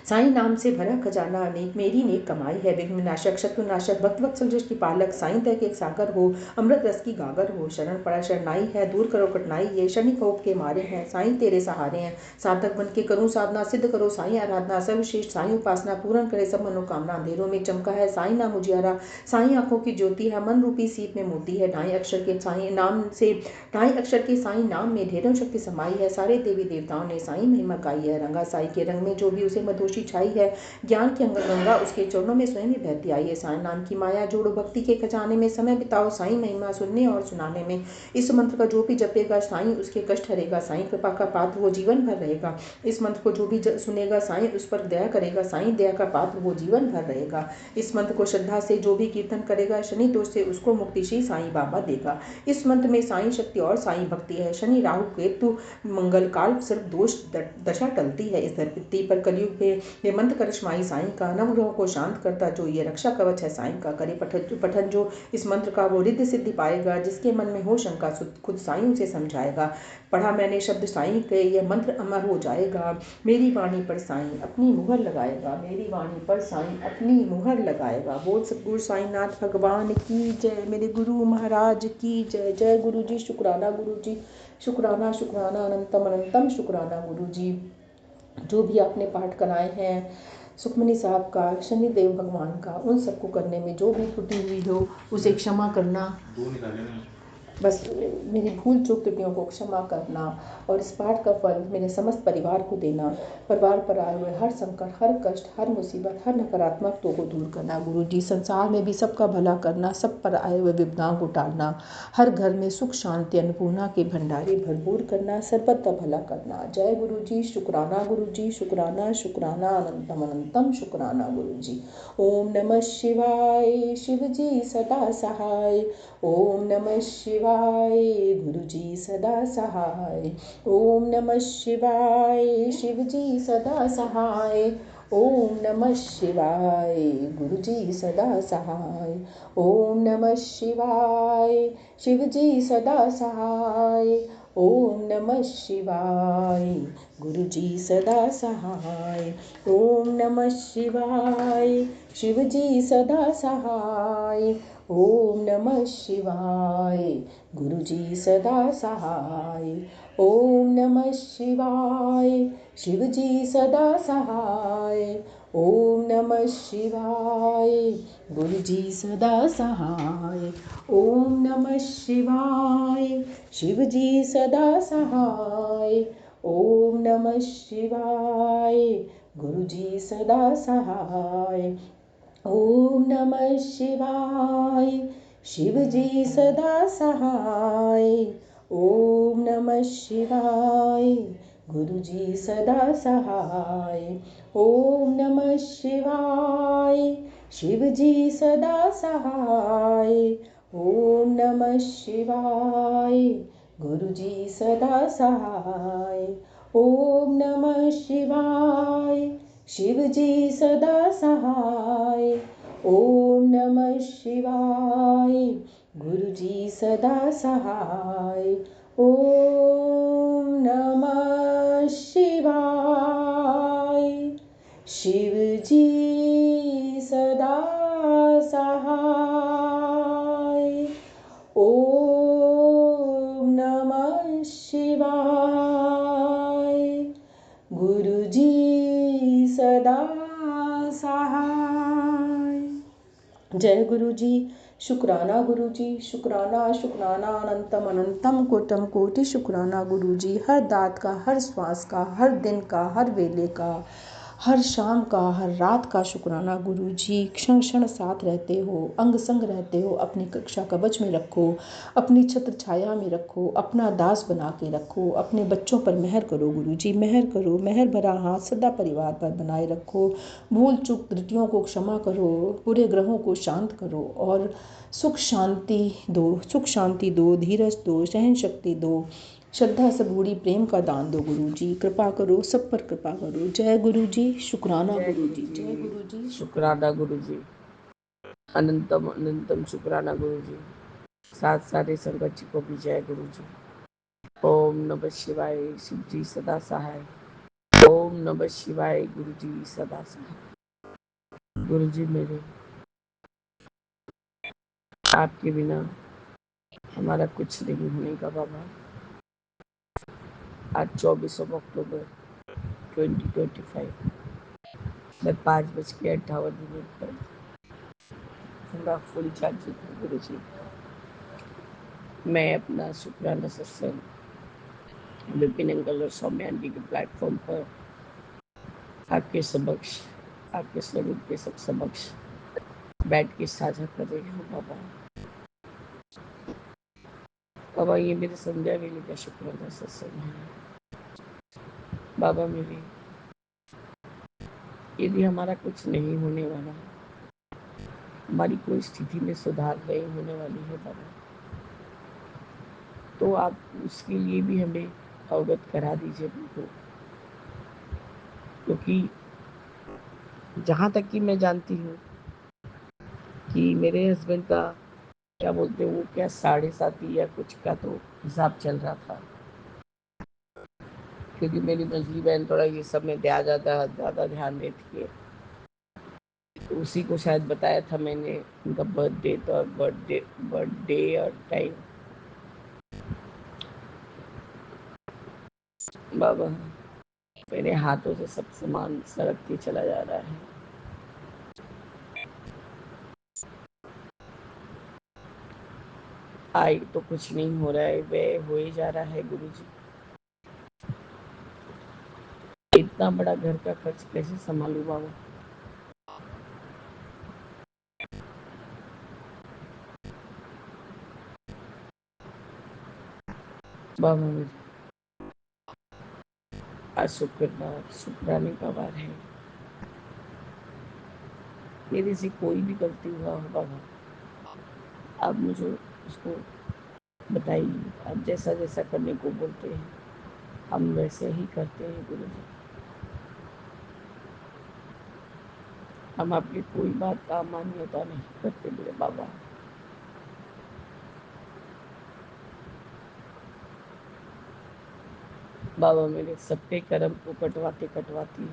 साईं नाम से भरा खजाना अनेक, मेरी नेक कमाई है। विघ्न विनाशक शत्रु नाशक, भक्त वत्सल दृष्टि पालक, साईं तक एक सागर हो, अमृत रस की गागर हो। शरण पड़ा शरणाई है, दूर करो कठिनाई ये, शनि कोप के मारे हैं, साईं तेरे सहारे हैं। साधक बन के करूं साधना, सिद्ध करो साईं आराधना, सर्वश्रेष्ठ साईं उपासना, पूर्ण करे सब मनोकामना। अंधेरों में चमका है साईं नाम उजियारा, साईं आंखों की ज्योति है, मन रूपी सीप में मोती है। ढाई अक्षर के साईं नाम से, ढाई अक्षर के साईं नाम में ढेरों शक्ति समाई है। सारे देवी देवताओं ने साईं महिमा गाई है। रंगा साईं के रंग में जो भी उसे मधुशी छाई है, ज्ञान की गंगा उसके चरणों में स्वयं ही बहती आई है। साईं नाम की माया जोड़ो भक्ति के खजाने में, समय बिताओ साईं महिमा सुनने और सुनाने में। इस मंत्र का जो भी जपेगा, साईं उसके कष्ट हरेगा, साईं कृपा का पात्र वो जीवन भर रहेगा। इस मंत्र को जो भी सुनेगा, साईं उस पर दया करेगा, साईं दया का पात्र वो जीवन भर रहेगा। इस मंत्र को श्रद्धा से जो भी कीर्तन करेगा, शनि दोष से उसको मुक्ति श्री साईं बाबा देगा। इस मंत्र में साईं शक्ति और साईं भक्ति है। शनि राहु केतु मंगल काल सिर्फ दोष दशा टलती है। इस धरती पर कलयुग में ये मंत्र करिश्माई साईं का, नवग्रहों को शांत करता जो ये रक्षा कवच है साईं का। करे पठन जो इस मंत्र का, वो रिद्धि सिद्धि पाएगा। जिसके मन में हो शंका, खुद साईं उसे समझाएगा। पढ़ा मैंने शब्द साईं के, ये मंत्र अमर हो जाएगा। मेरी वाणी पर साईं अपनी मुहर लगाएगा, मेरी वाणी पर साईं अपनी मुहर लगाएगा। बोल सतगुरु साईंनाथ भगवान की जय, मेरे गुरु महाराज की जय। जय गुरु जी, शुक्राना गुरु जी, शुक्राना शुक्राना अनंतम अनंतम शुक्राना गुरु जी। जो भी आपने पाठ कराए हैं सुखमनी साहब का, शनिदेव भगवान का, उन सबको करने में जो भी त्रुटि हुई हो उसे क्षमा करना। बस मेरी भूल चूक त्रुटियों को क्षमा करना और इस पाठ का फल मेरे समस्त परिवार को देना। परिवार पर आए हुए हर संकट, हर कष्ट, हर मुसीबत, हर नकारात्मकता को दूर करना गुरु जी। संसार में भी सबका भला करना, सब पर आए हुए विपदाओं को टालना, हर घर में सुख शांति अन्नपूर्णा के भंडारे भरपूर करना, सर्वत्र का भला करना। जय गुरु जी, शुक्राना गुरु जी, शुक्राना शुक्राना अनंतम अनंतम शुक्राना गुरु जी। ओम नमः शिवाय, शिव जी सदा सहाय। ओम नमः शिवाय, गुरु जी सदा सहाय। ओम नमः शिवाय, शिव जी सदा सहाय। ओम नमः शिवाय, गुरु जी सदा सहाय। ओम नमः शिवाय, शिव जी सदा सहाय। ओम नमः शिवाय, गुरु जी सदा सहाय। ओम नमः शिवाय, शिव जी सदा सहाय। ओम नमः शिवाय, गुरु जी सदा सहाय। ओम नमः शिवाय, शिव जी सदा सहाय। ओम नमः शिवाय, गुरु जी सदा सहाय। ओम नमः शिवाय, शिव जी सदा सहाय। ओम नमः शिवाय, गुरु जी सदा सहाय। ओम नमः शिवाय, शिव जी सदा सहाय। ओम नमः शिवाय, गुरु जी सदा सहाय। ओम नमः शिवाय, शिव जी सदा सहाय। ओम नमः शिवाय। गुरु जी सदा सहाय। ओम नमः शिवाय। शिव जी सदा सहाय। ओम नमः शिवाय। गुरु जी सदा सहाय। ओम नमः शिवाय। शिव जी सदा सहाय। ओम नमः शिवाय। गुरु जी सदा सहाय। जय गुरु जी। शुक्राना गुरु जी। शुक्राना शुक्राना अनंतम अनंतम कोटम कोटि शुक्राना गुरु जी। हर दात का, हर श्वास का, हर दिन का, हर वेले का, हर शाम का, हर रात का शुक्राना गुरु जी। क्षण क्षण साथ रहते हो, अंग संग रहते हो, अपनी कक्षा कवच में रखो, अपनी छत्र छाया में रखो, अपना दास बना के रखो। अपने बच्चों पर मेहर करो गुरु जी, मेहर करो। मेहर भरा हाथ सदा परिवार पर बनाए रखो। भूल चूक त्रुटियों को क्षमा करो, पूरे ग्रहों को शांत करो और सुख शांति दो, सुख शांति दो, धीरज दो, सहन शक्ति दो, श्रद्धा सबूरी प्रेम का दान दो गुरु जी। कृपा करो, सब पर कृपा करो। जय गुरु जी। शुक्राना गुरु जी। जय गुरु जी। शुक्राना गुरु जी। अनंतम अनंतम शुक्राना गुरु जी। साथ सारे संगत जी को भी जय गुरु जी। ओम नमः शिवाय। शिव जी सदा सहाय। ओम नमः शिवाय। गुरु जी सदा सहाय। गुरु जी मेरे, आपके बिना हमारा कुछ नहीं होने का बाबा। आज 24 अक्टूबर 2025 मैं 5:58 पर पूरा फुल चार्ज हूँ गुरु जी। मैं अपना शुक्राना सत्संग विपिन अंकल और सौम्या आंटी के प्लेटफॉर्म पर आपके समक्ष, आपके स्वरूप के सब समक्ष बैठ के साझा कर रही हूँ बाबा। बाबा ये मेरे संध्या वेले का शुक्राना सत्संग है बाबा। मेरे यदि हमारा कुछ नहीं होने वाला, हमारी कोई स्थिति में सुधार नहीं होने वाली है बाबा, तो आप उसके लिए भी हमें अवगत करा दीजिए बिल्कुल। क्योंकि जहाँ तक कि मैं जानती हूँ कि मेरे हस्बैंड का क्या बोलते हैं वो, क्या 7.5 या कुछ का तो हिसाब चल रहा था। क्योंकि मेरी मझली बहन थोड़ा ये सब में ज़्यादा ध्यान देती है, तो उसी को शायद बताया था मैंने उनका बर्थडे और टाइम। बाबा मेरे हाथों से सब सामान सड़क के चला जा रहा है। आय तो कुछ नहीं हो रहा है, व्यय हो ही जा रहा है गुरु जी। इतना बड़ा घर का खर्च कैसे संभालूं बाबा। बाबा मेरे आज शुक्रवार, शुक्राने का वार है। मेरे से कोई भी गलती हुआ हो बाबा, आप मुझे उसको बताइए। आप जैसा जैसा करने को बोलते हैं हम वैसे ही करते हैं गुरु जी। हम आपकी कोई बात का मान्यता नहीं करते मेरे बाबा। बाबा मेरे सबके कर्म को कटवाते कटवाते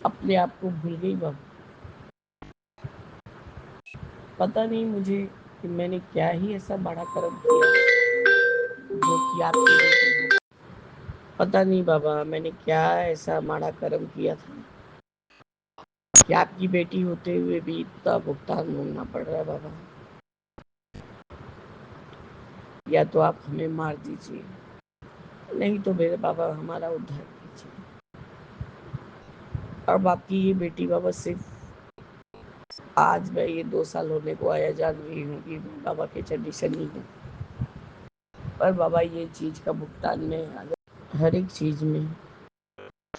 अपने आप को भूल गई बाबा। पता नहीं मुझे कि मैंने क्या ही ऐसा बड़ा कर्म किया जो कि आपकी बेटी हो। पता नहीं बाबा मैंने क्या ऐसा बड़ा कर्म किया था कि आपकी बेटी होते हुए भी इतना भुगतान भोगना पड़ रहा है बाबा। या तो आप हमें मार दीजिए, नहीं तो मेरे बाबा हमारा उद्धार कीजिए। अब आपकी ये बेटी बाबा सिर्फ आज मैं ये 2 साल होने को आया जान रही हूँ कि बाबा के चंडी शनि है। पर बाबा ये चीज का भुगतान में हर एक चीज में,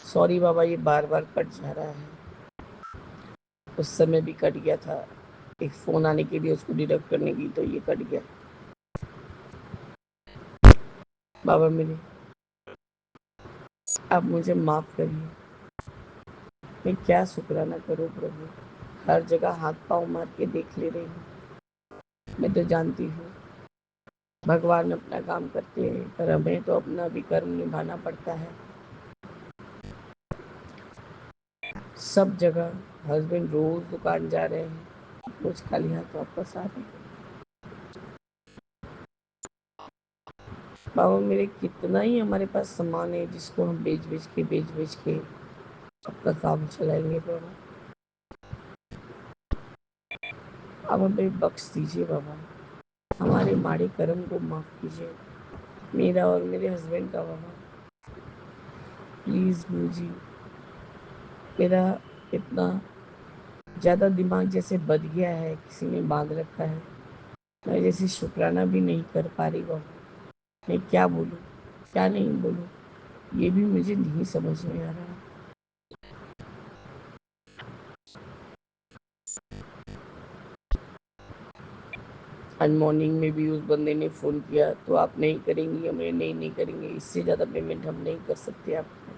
सॉरी बाबा ये बार बार कट जा रहा है। उस समय भी कट गया था, एक फ़ोन आने के लिए उसको डिडक्ट करने की, तो ये कट गया। बाबा मेरे, आप मुझे माफ़ करिए। मैं क्या शुक्राना करूँ प्रभु, हर जगह हाथ पाँव मार के देख ले रही हूँ। मैं तो जानती हूँ भगवान अपना काम करते हैं, पर हमें तो अपना भी कर्म निभाना पड़ता है। सब जगह हस्बैंड रोज दुकान जा रहे हैं, रोज खाली हाथ वापस आ रहे हैं। बाबा मेरे, कितना ही हमारे पास सामान है जिसको हम बेच के अपना काम चलाएंगे बाबा। अब हमें बख्श दीजिए बाबा, हमारे माड़े कर्म को माफ़ कीजिए, मेरा और मेरे हस्बैंड का बाबा। प्लीज़ गुरु जी, मेरा इतना ज़्यादा दिमाग जैसे बद गया है, किसी ने बांध रखा है। मैं जैसे शुक्राना भी नहीं कर पा रही बाबा। मैं क्या बोलूँ क्या नहीं बोलूँ, ये भी मुझे नहीं समझ में आ रहा। आज मॉर्निंग में भी उस बंदे ने फ़ोन किया, तो आप नहीं करेंगी? हमें नहीं करेंगे, इससे ज़्यादा पेमेंट हम नहीं कर सकते आपको।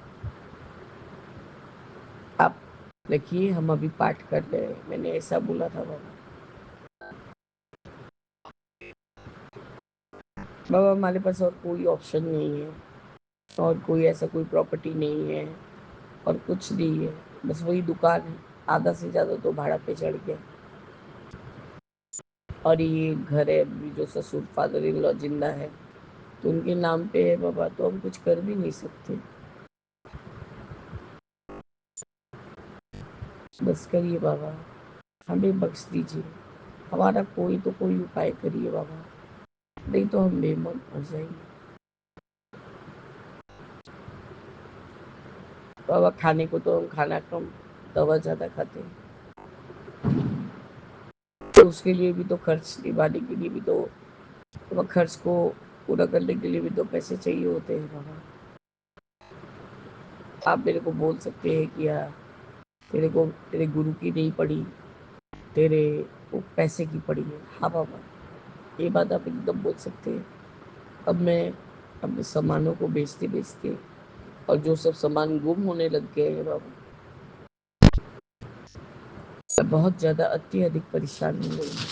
आप रखिए, हम अभी पाठ कर रहे हैं, मैंने ऐसा बोला था बाबा। बाबा हमारे पास और कोई ऑप्शन नहीं है, और कोई ऐसा कोई प्रॉपर्टी नहीं है, और कुछ नहीं है, बस वही दुकान है। आधा से ज़्यादा तो भाड़ा पे चढ़ गया, और ये घर है अभी जो ससुर फादर इन लॉ जिंदा है, तो उनके नाम पे है बाबा, तो हम कुछ कर भी नहीं सकते। बस करिए बाबा, हमें बख्श दीजिए, हमारा कोई तो कोई उपाय करिए बाबा, नहीं तो हम बेमौत मर जाएंगे। बाबा खाने को तो हम खाना कम, दवा ज़्यादा खाते हैं, तो उसके लिए भी तो खर्च निभाने के लिए भी तो, बाबा खर्च को पूरा करने के लिए भी तो पैसे चाहिए होते हैं बाबा। आप मेरे को बोल सकते हैं कि यार तेरे को तेरे गुरु की नहीं पड़ी, तेरे को पैसे की पड़ी है। हाँ बाबा, ये बात आप एकदम बोल सकते हैं। अब मैं अपने सामानों को बेचते बेचते, और जो सब सामान गुम होने लग गए हैं बाबा, मैं बहुत ज़्यादा अत्यधिक परेशान हो गई हूँ,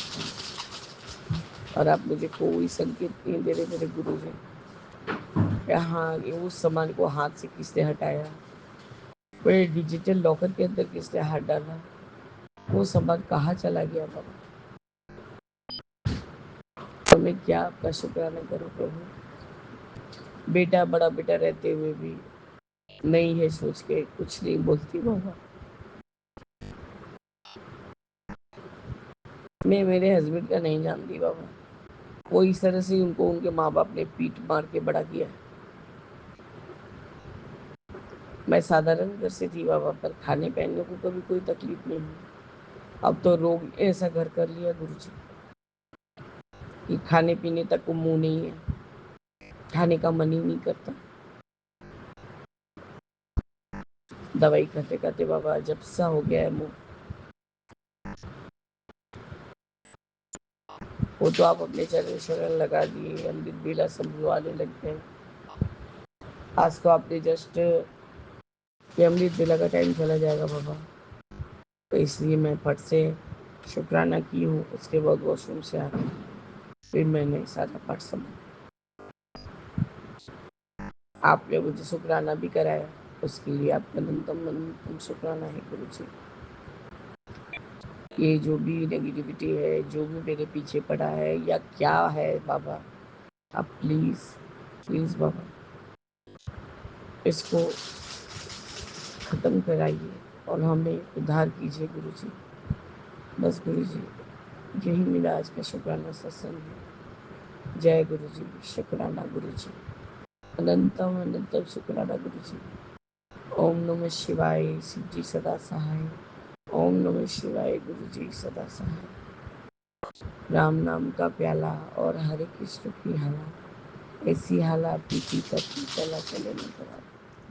और आप मुझे कोई संकेत नहीं दे रहे मेरे गुरु जी। हाँ, उस सामान को हाथ से किसने हटाया, मेरे डिजिटल लॉकर के अंदर किसने हाथ डाला, वो सामान कहाँ चला गया बाबा। तो मैं क्या आपका शुक्राना करूँ प्रभु। बेटा, बड़ा बेटा रहते हुए भी नहीं है सोच के कुछ नहीं बोलती बाबा। मैं मेरे हस्बैंड का नहीं जानती बाबा, वो इस तरह से उनको उनके माँ बाप ने पीट मार के बड़ा किया। मैं साधारण घर से थी बाबा, पर खाने पहनने को कभी कोई तकलीफ नहीं हुई। अब तो रोग ऐसा घर कर लिया गुरुजी कि खाने पीने तक को मुंह नहीं है, खाने का मन ही नहीं करता। दवाई खाते खाते बाबा जब सा हो गया है मुंह, वो तो आप अपने चरण शरण लगा दिए, अमृत बेला समझवाने लग गए। आज तो आपने जस्ट ये अमृत बेला का टाइम चला जाएगा बाबा, तो इसलिए मैं फट से शुक्राना की हूँ। उसके बाद वॉशरूम से आके फिर मैंने सारा पाठ समझा। आपने मुझे शुक्राना भी कराया, उसके लिए आपका अनंतम शुक्राना है गुरु जी। ये जो भी नेगेटिविटी है, जो भी मेरे पीछे पड़ा है या क्या है बाबा, आप प्लीज़ प्लीज़ बाबा इसको ख़त्म कराइए और हमें उद्धार कीजिए गुरु जी। बस गुरु जी, यही मेरा आज का शुक्राना सत्संग है। जय गुरु जी, शुक्राना गुरु जी, अनंतम अनंतम शुक्राना गुरु जी। ओम नमः शिवाय, शिव जी सदा सहाय। ओम नमः शिवाय, गुरु जी सदा सहाय। राम नाम का प्याला और हरे कृष्ण की हाला, ऐसी हाला पीती करती चला चले न करा।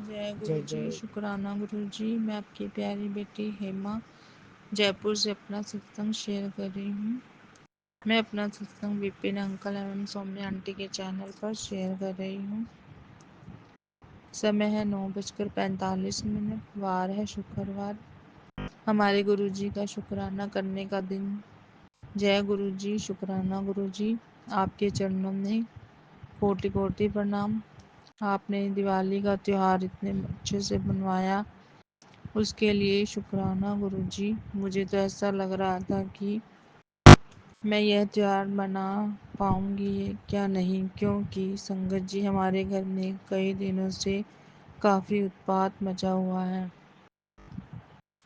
जय जय गुरु जी, जय। शुक्राना गुरु जी। मैं आपकी प्यारी बेटी हेमा जयपुर से अपना सत्संग शेयर कर रही हूँ। मैं अपना सत्संग विपिन अंकल एवं सौम्या आंटी के चैनल पर शेयर कर रही हूँ। समय है 9:45। वार है शुक्रवार। हमारे गुरुजी का शुक्राना करने का दिन। जय गुरुजी, शुक्राना गुरुजी। आपके चरणों में कोटि कोटि प्रणाम। आपने दिवाली का त्यौहार इतने अच्छे से बनवाया, उसके लिए शुक्राना गुरुजी। मुझे तो ऐसा लग रहा था कि मैं यह त्यौहार मना पाऊंगी क्या नहीं, क्योंकि संगत जी हमारे घर में कई दिनों से काफ़ी उत्पात मचा हुआ है।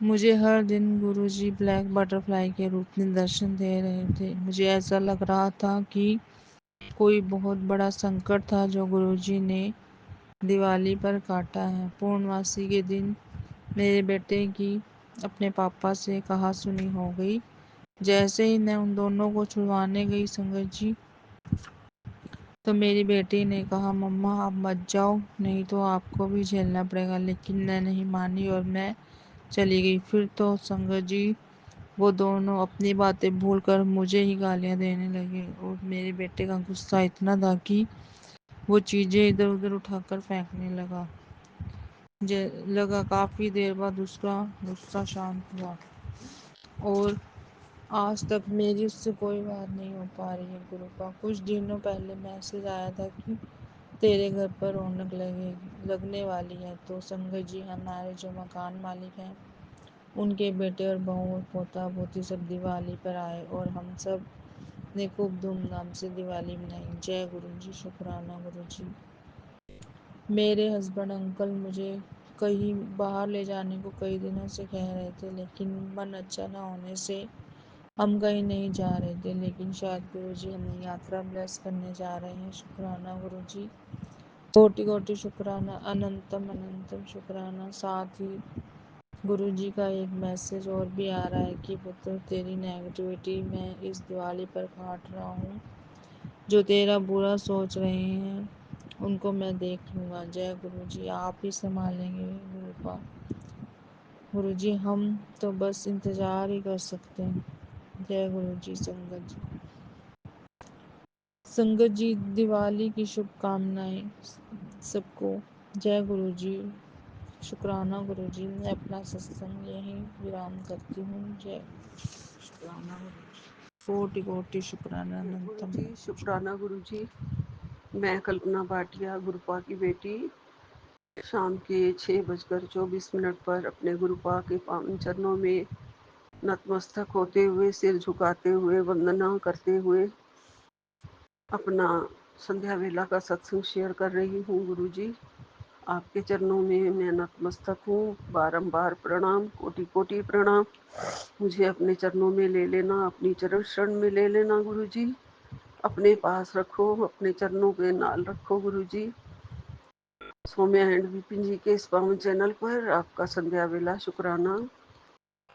मुझे हर दिन गुरुजी ब्लैक बटरफ्लाई के रूप में दर्शन दे रहे थे। मुझे ऐसा लग रहा था कि कोई बहुत बड़ा संकट था जो गुरुजी ने दिवाली पर काटा है। पूर्णमासी के दिन मेरे बेटे की अपने पापा से कहा सुनी हो गई। जैसे ही मैं उन दोनों को छुड़वाने गई संगत जी, तो मेरी बेटी ने कहा मम्मा आप मत जाओ, नहीं तो आपको भी झेलना पड़ेगा। लेकिन मैं नहीं मानी और मैं चली गई। फिर तो संगत जी वो दोनों अपनी बातें भूलकर मुझे ही गालियां देने लगे और मेरे बेटे का गुस्सा इतना था कि वो चीज़ें इधर उधर उठाकर फेंकने लगा। काफ़ी देर बाद उसका गुस्सा शांत हुआ और आज तक मेरी उससे कोई बात नहीं हो पा रही है। गुरु का कुछ दिनों पहले मैसेज आया था कि तेरे घर पर रौनक लगने वाली है। तो संगत जी हमारे जो मकान मालिक हैं, उनके बेटे और बहू और पोता पोती सब दिवाली पर आए और हम सब ने खूब धूमधाम से दिवाली मनाई। जय गुरु जी, शुक्राना गुरु जी। मेरे हस्बैंड अंकल मुझे कहीं बाहर ले जाने को कई दिनों से कह रहे थे, लेकिन मन अच्छा ना होने से हम कहीं नहीं जा रहे थे। लेकिन शायद गुरुजी हमें यात्रा ब्लेस करने जा रहे हैं। शुक्राना गुरुजी, कोटि कोटि शुक्राना, अनंतम अनंतम शुक्राना। साथ ही गुरुजी का एक मैसेज और भी आ रहा है कि पुत्र तेरी नेगेटिविटी मैं इस दिवाली पर काट रहा हूँ। जो तेरा बुरा सोच रहे हैं उनको मैं देख लूँगा। जय गुरुजी, आप ही संभालेंगे गुरुजी, हम तो बस इंतज़ार ही कर सकते हैं। जय गुरुजी। संगत जी दिवाली की शुभकामनाएं सबको। जय गुरुजी, शुक्राना गुरुजी। मैं अपना सत्संग यहीं विराम करती हूँ। जय शुक्राना गुरुजी, कोटि कोटि शुक्राना अनंतम। गुरुजी, शुक्राना गुरुजी। मैं कल्पना भाटिया, गुरुपा की बेटी, शाम के 6:24 पर अपने गुरुपा के पावन चरणों में नतमस्तक होते हुए, सिर झुकाते हुए, वंदना करते हुए अपना संध्या वेला का सत्संग शेयर कर रही हूँ। गुरुजी, आपके चरणों में मैं नतमस्तक हूँ। बारंबार प्रणाम, कोटि कोटि प्रणाम। मुझे अपने चरणों में ले लेना, अपनी चरण शरण में ले लेना गुरुजी। अपने पास रखो, अपने चरणों के नाल रखो गुरुजी। सौम्या एंड विपिन जी के इस पावन चैनल पर आपका संध्या वेला शुक्राना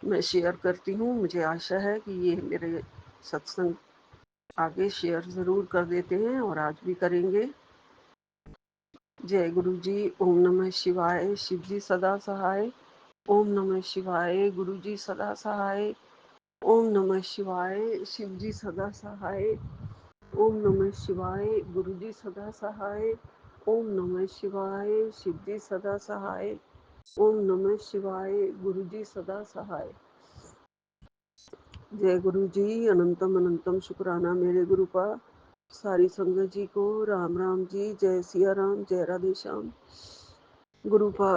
मैं शेयर करती हूँ। मुझे आशा है कि ये मेरे सत्संग आगे शेयर ज़रूर कर देते हैं और आज भी करेंगे। जय गुरु जी। ओम नमः शिवाय। शिव जी सदा सहाय। ओम नमः शिवाय। गुरु जी सदा सहाय। ओम नमः शिवाय। शिव जी सदा सहाय। ओम नमः शिवाय। गुरु जी सदा सहाय। ओम नमः शिवाय। शिव जी सदा सहाय। ओम नमः शिवाय। गुरु जी सदा सहाय। जय गुरु जी। अनंतम अनंतम शुक्राना मेरे गुरु का। सारी संगत जी को राम राम जी। जय सिया राम, जय राधे श्याम। गुरु का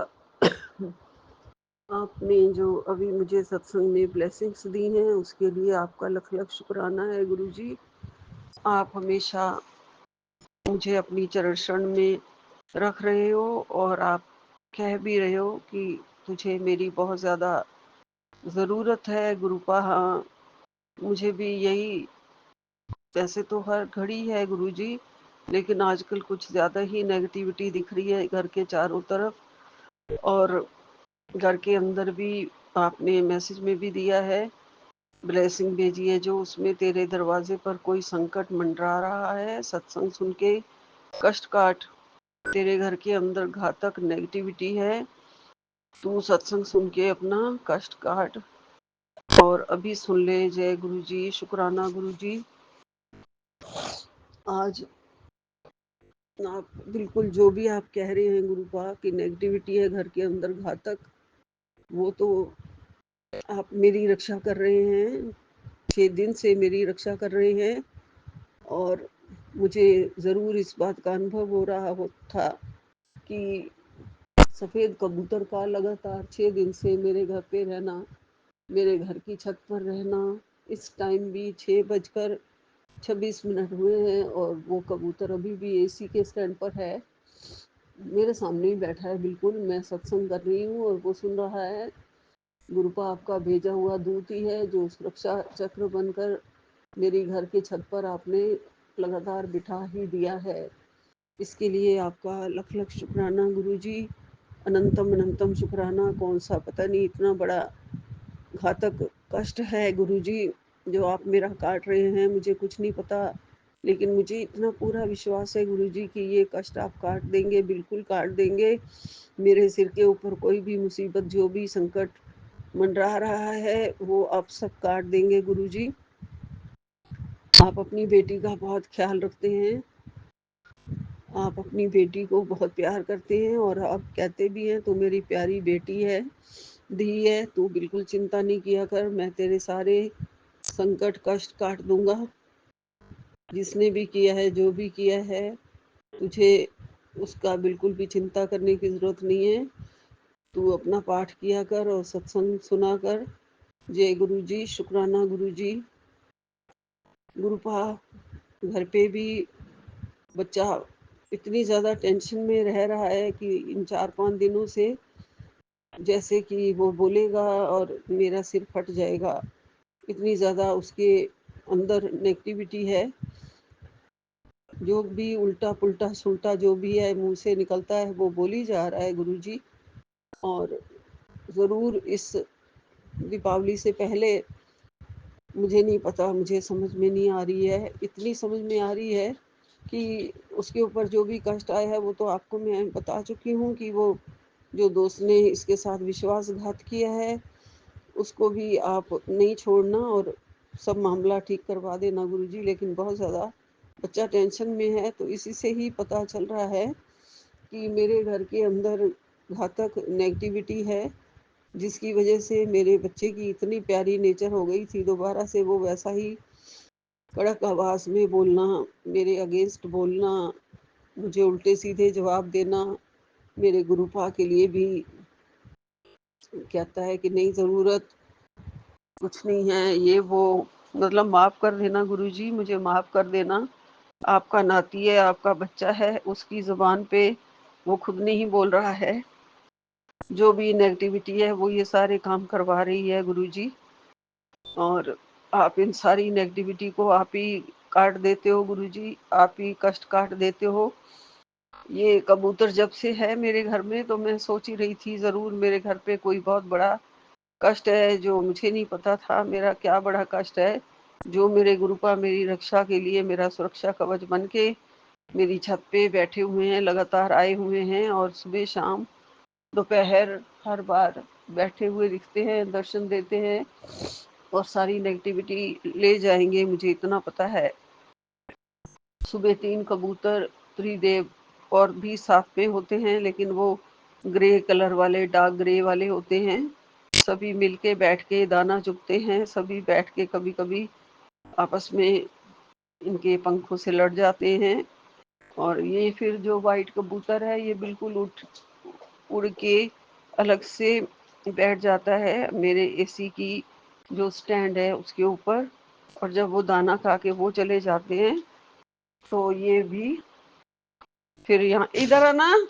आपने जो अभी मुझे सत्संग में ब्लेसिंग्स दी हैं उसके लिए आपका लख लख शुक्राना है गुरु जी। आप हमेशा मुझे अपनी चरण शरण में रख रहे हो और आप कह भी रहे हो कि तुझे मेरी बहुत ज़्यादा ज़रूरत है गुरुपा। हाँ, मुझे भी यही, वैसे तो हर घड़ी है गुरुजी, लेकिन आजकल कुछ ज़्यादा ही नेगेटिविटी दिख रही है घर के चारों तरफ और घर के अंदर भी। आपने मैसेज में भी दिया है, ब्लेसिंग भेजी है जो, उसमें तेरे दरवाजे पर कोई संकट मंडरा रहा है, सत्संग सुन के कष्ट काट, तेरे घर के अंदर घातक नेगेटिविटी है, तू सत्संग सुन के अपना कष्ट काट। और अभी सुन ले जय गुरु जी, शुक्राना गुरु जी। आज आप बिल्कुल जो भी आप कह रहे हैं गुरुपा की नेगेटिविटी है घर के अंदर घातक, वो तो आप मेरी रक्षा कर रहे हैं, 6 दिन से मेरी रक्षा कर रहे हैं। और मुझे ज़रूर इस बात का अनुभव हो रहा था कि सफ़ेद कबूतर का लगातार 6 दिन से मेरे घर पे रहना, मेरे घर की छत पर रहना, इस टाइम भी 6:26 हुए हैं और वो कबूतर अभी भी एसी के स्टैंड पर है, मेरे सामने ही बैठा है। बिल्कुल मैं सत्संग कर रही हूँ और वो सुन रहा है। गुरुपा आपका भेजा हुआ दूत ही है जो सुरक्षा चक्र बनकर मेरी घर के छत पर आपने लगातार बिठा ही दिया है। इसके लिए आपका लख लख शुक्राना गुरु जी, अनंतम अनंतम शुक्राना। कौन सा पता नहीं इतना बड़ा घातक कष्ट है गुरु जी जो आप मेरा काट रहे हैं, मुझे कुछ नहीं पता, लेकिन मुझे इतना पूरा विश्वास है गुरु जी कि ये कष्ट आप काट देंगे, बिल्कुल काट देंगे। मेरे सिर के ऊपर कोई भी मुसीबत, जो भी संकट मंडरा रहा है, वो आप सब काट देंगे गुरु जी। आप अपनी बेटी का बहुत ख्याल रखते हैं, आप अपनी बेटी को बहुत प्यार करते हैं और आप कहते भी हैं तू मेरी प्यारी बेटी है, दी है, तू बिल्कुल चिंता नहीं किया कर, मैं तेरे सारे संकट कष्ट काट दूंगा। जिसने भी किया है, जो भी किया है, तुझे उसका बिल्कुल भी चिंता करने की ज़रूरत नहीं है। तू अपना पाठ किया कर और सत्संग सुना कर। जय गुरु जी, शुक्राना गुरु जी। गुरुपा घर पे भी बच्चा इतनी ज़्यादा टेंशन में रह रहा है कि इन 4-5 दिनों से जैसे कि वो बोलेगा और मेरा सिर फट जाएगा, इतनी ज़्यादा उसके अंदर नेगेटिविटी है। जो भी उल्टा पुल्टा सुल्टा जो भी है मुंह से निकलता है वो बोली जा रहा है गुरुजी। और ज़रूर इस दीपावली से पहले, मुझे नहीं पता, मुझे समझ में नहीं आ रही है, इतनी समझ में आ रही है कि उसके ऊपर जो भी कष्ट आया है वो तो आपको मैं बता चुकी हूँ कि वो जो दोस्त ने इसके साथ विश्वासघात किया है उसको भी आप नहीं छोड़ना और सब मामला ठीक करवा देना गुरुजी। लेकिन बहुत ज़्यादा बच्चा टेंशन में है, तो इसी से ही पता चल रहा है कि मेरे घर के अंदर घातक नेगेटिविटी है, जिसकी वजह से मेरे बच्चे की इतनी प्यारी नेचर हो गई थी, दोबारा से वो वैसा ही कड़क आवाज़ में बोलना, मेरे अगेंस्ट बोलना, मुझे उल्टे सीधे जवाब देना, मेरे गुरुपा के लिए भी कहता है कि नहीं ज़रूरत कुछ नहीं है, ये वो, मतलब माफ़ कर देना गुरुजी, मुझे माफ़ कर देना। आपका नाती है, आपका बच्चा है, उसकी ज़ुबान पे वो खुद नहीं बोल रहा है। जो भी नेगेटिविटी है वो ये सारे काम करवा रही है गुरुजी। और आप इन सारी नेगेटिविटी को आप ही काट देते हो गुरुजी, आप ही कष्ट काट देते हो। ये कबूतर जब से है मेरे घर में तो मैं सोच ही रही थी ज़रूर मेरे घर पे कोई बहुत बड़ा कष्ट है जो मुझे नहीं पता था मेरा क्या बड़ा कष्ट है, जो मेरे गुरुपा मेरी रक्षा के लिए मेरा सुरक्षा कवच बन के मेरी छत पे बैठे हुए हैं, लगातार आए हुए हैं और सुबह शाम दोपहर हर बार बैठे हुए दिखते हैं, दर्शन देते हैं और सारी नेगेटिविटी ले जाएंगे, मुझे इतना पता है। सुबह 3 कबूतर त्रिदेव और भी साथ में होते हैं, लेकिन वो ग्रे कलर वाले, डार्क ग्रे वाले होते हैं। सभी मिलके बैठ के दाना चुगते हैं, सभी बैठ के कभी कभी आपस में इनके पंखों से लड़ जाते हैं। और ये फिर जो वाइट कबूतर है ये बिल्कुल उड़ के अलग से बैठ जाता है मेरे एसी की जो स्टैंड है उसके ऊपर। और जब वो दाना खा के वो चले जाते हैं तो ये भी फिर यहाँ, इधर आना।